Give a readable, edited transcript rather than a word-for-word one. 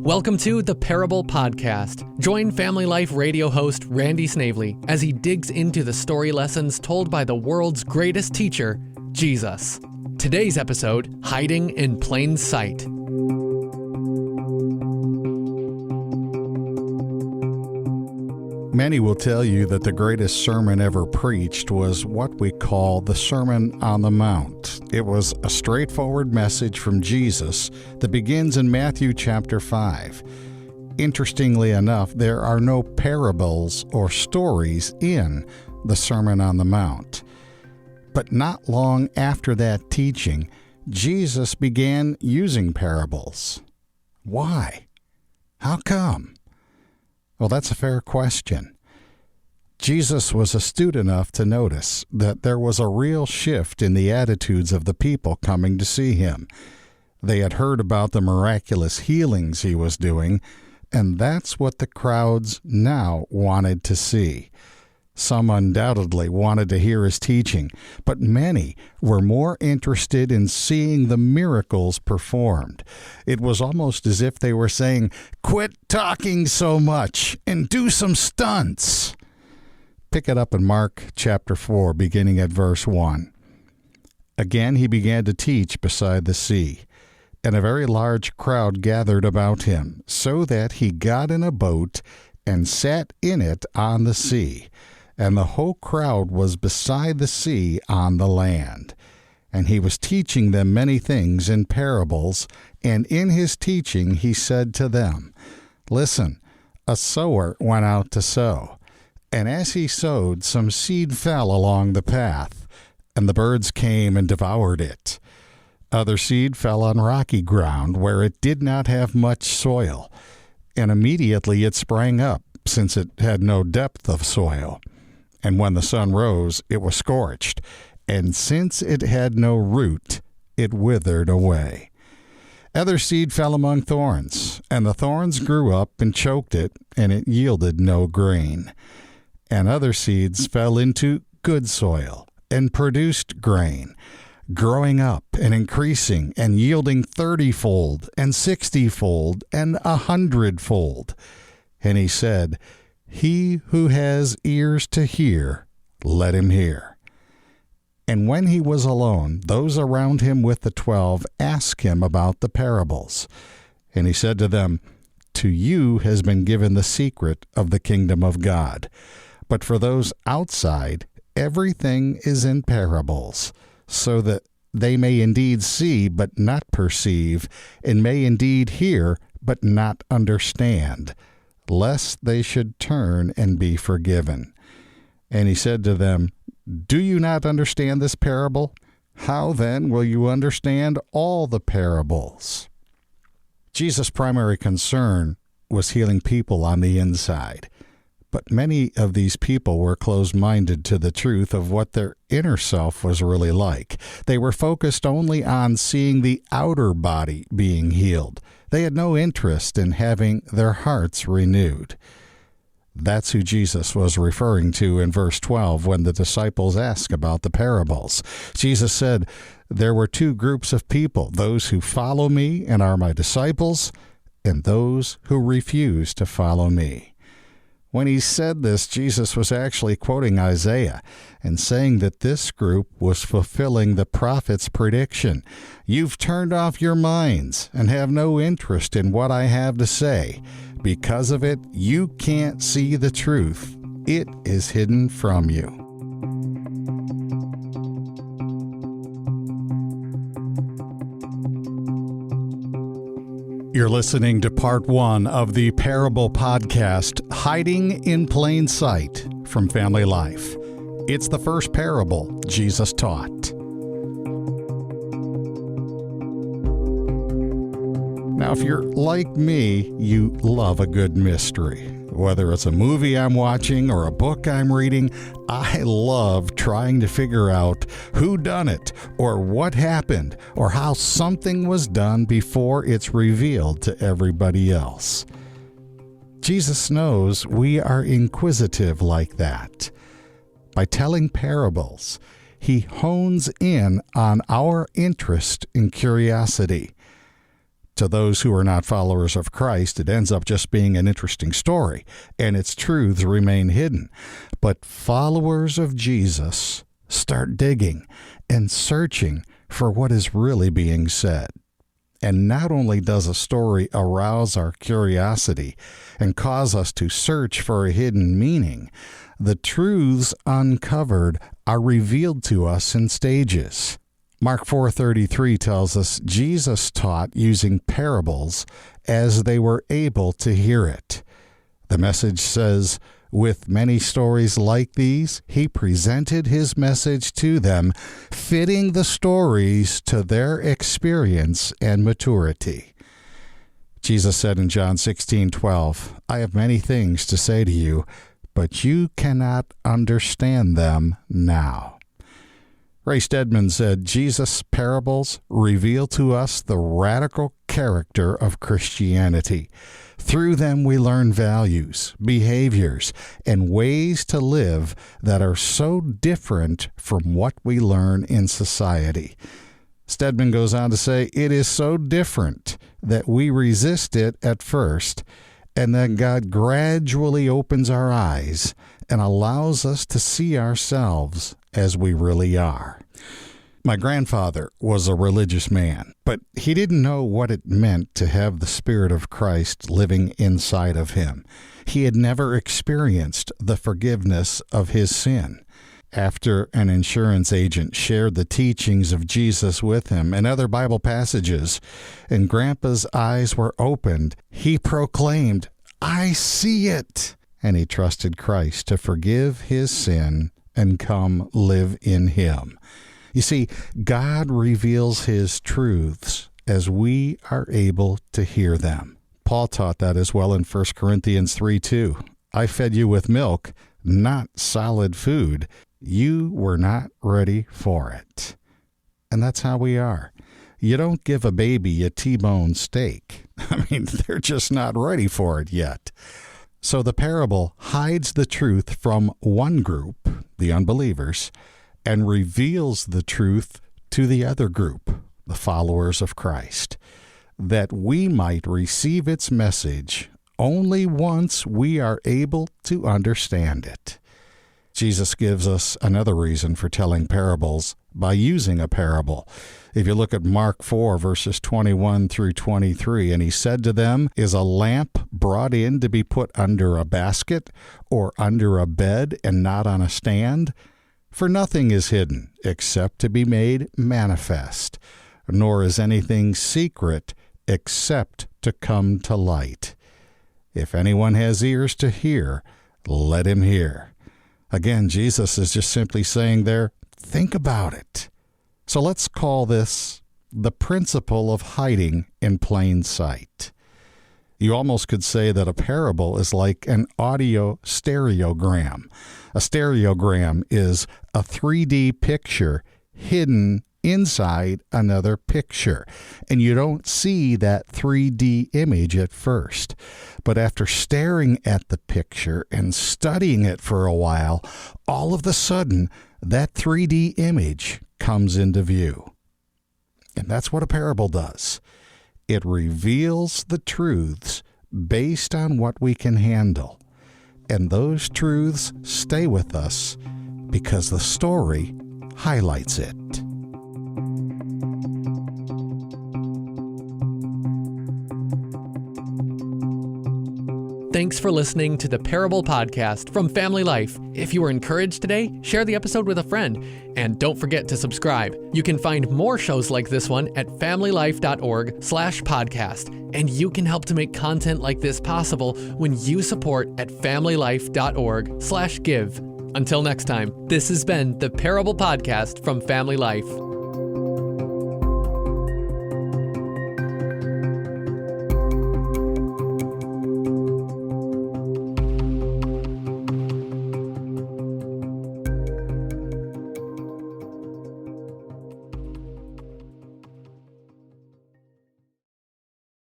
Welcome to the Parable Podcast. Join Family Life radio host Randy Snavely as he digs into the story lessons told by the world's greatest teacher, Jesus. Today's episode, Hiding in Plain Sight. Many will tell you that the greatest sermon ever preached was what we call the Sermon on the Mount. It was a straightforward message from Jesus that begins in Matthew chapter 5. Interestingly enough, there are no parables or stories in the Sermon on the Mount. But not long after that teaching, Jesus began using parables. Why? How come? Well, that's a fair question. Jesus was astute enough to notice that there was a real shift in the attitudes of the people coming to see him. They had heard about the miraculous healings he was doing, and that's what the crowds now wanted to see. Some undoubtedly wanted to hear his teaching, but many were more interested in seeing the miracles performed. It was almost as if they were saying, "Quit talking so much and do some stunts." Pick it up in Mark chapter 4, beginning at verse 1. Again he began to teach beside the sea, and a very large crowd gathered about him, so that he got in a boat and sat in it on the sea. And the whole crowd was beside the sea on the land. And he was teaching them many things in parables, and in his teaching he said to them, "Listen, a sower went out to sow, and as he sowed, some seed fell along the path, and the birds came and devoured it. Other seed fell on rocky ground, where it did not have much soil, and immediately it sprang up, since it had no depth of soil. And when the sun rose, it was scorched, and since it had no root, it withered away. Other seed fell among thorns, and the thorns grew up and choked it, and it yielded no grain. And other seeds fell into good soil, and produced grain, growing up and increasing, and yielding 30-fold, and 60-fold, and 100-fold. And he said, He who has ears to hear, let him hear. And when he was alone, those around him with the 12 asked him about the parables. And he said to them, To you has been given the secret of the kingdom of God. But for those outside, everything is in parables, so that they may indeed see but not perceive, and may indeed hear but not understand, lest they should turn and be forgiven. And he said to them, Do you not understand this parable? How then will you understand all the parables? Jesus' primary concern was healing people on the inside. But many of these people were closed-minded to the truth of what their inner self was really like. They were focused only on seeing the outer body being healed. They had no interest in having their hearts renewed. That's who Jesus was referring to in verse 12 when the disciples asked about the parables. Jesus said, There were two groups of people, those who follow me and are my disciples, and those who refuse to follow me. When he said this, Jesus was actually quoting Isaiah and saying that this group was fulfilling the prophet's prediction. You've turned off your minds and have no interest in what I have to say. Because of it, you can't see the truth. It is hidden from you. You're listening to part 1 of the Parable Podcast, Hiding in Plain Sight, from Family Life. It's the first parable Jesus taught. Now, if you're like me, you love a good mystery. Whether it's a movie I'm watching or a book I'm reading, I love trying to figure out who done it, or what happened, or how something was done before it's revealed to everybody else. Jesus knows we are inquisitive like that. By telling parables, he hones in on our interest and curiosity. To those who are not followers of Christ, it ends up just being an interesting story, and its truths remain hidden. But followers of Jesus start digging and searching for what is really being said. And not only does a story arouse our curiosity and cause us to search for a hidden meaning, the truths uncovered are revealed to us in stages. Mark 4:33 tells us Jesus taught using parables as they were able to hear it. The Message says, with many stories like these, he presented his message to them, fitting the stories to their experience and maturity. Jesus said in John 16:12, I have many things to say to you, but you cannot understand them now. Ray Stedman said, Jesus' parables reveal to us the radical character of Christianity. Through them we learn values, behaviors, and ways to live that are so different from what we learn in society. Stedman goes on to say, it is so different that we resist it at first, and then God gradually opens our eyes and allows us to see ourselves as we really are. My grandfather was a religious man, but he didn't know what it meant to have the Spirit of Christ living inside of him. He had never experienced the forgiveness of his sin. After an insurance agent shared the teachings of Jesus with him and other Bible passages, and Grandpa's eyes were opened, he proclaimed, I see it! And he trusted Christ to forgive his sin and come live in him. You see, God reveals his truths as we are able to hear them. Paul taught that as well in 1 Corinthians 3:2. I fed you with milk, not solid food. You were not ready for it. And that's how we are. You don't give a baby a T-bone steak. I mean, they're just not ready for it yet. So the parable hides the truth from one group, the unbelievers, and reveals the truth to the other group, the followers of Christ, that we might receive its message only once we are able to understand it. Jesus gives us another reason for telling parables by using a parable. If you look at Mark 4, verses 21 through 23, and he said to them, is a lamp brought in to be put under a basket or under a bed and not on a stand? For nothing is hidden except to be made manifest, nor is anything secret except to come to light. If anyone has ears to hear, let him hear. Again, Jesus is just simply saying there, think about it. So let's call this the principle of hiding in plain sight. You almost could say that a parable is like an audio stereogram. A stereogram is a 3D picture hidden inside another picture, and you don't see that 3D image at first. But after staring at the picture and studying it for a while, all of a sudden, that 3D image comes into view. And that's what a parable does. It reveals the truths based on what we can handle. And those truths stay with us because the story highlights it. Thanks for listening to the Parable Podcast from Family Life. If you were encouraged today, share the episode with a friend. And don't forget to subscribe. You can find more shows like this one at familylife.org/podcast. And you can help to make content like this possible when you support at familylife.org/give. Until next time, this has been the Parable Podcast from Family Life.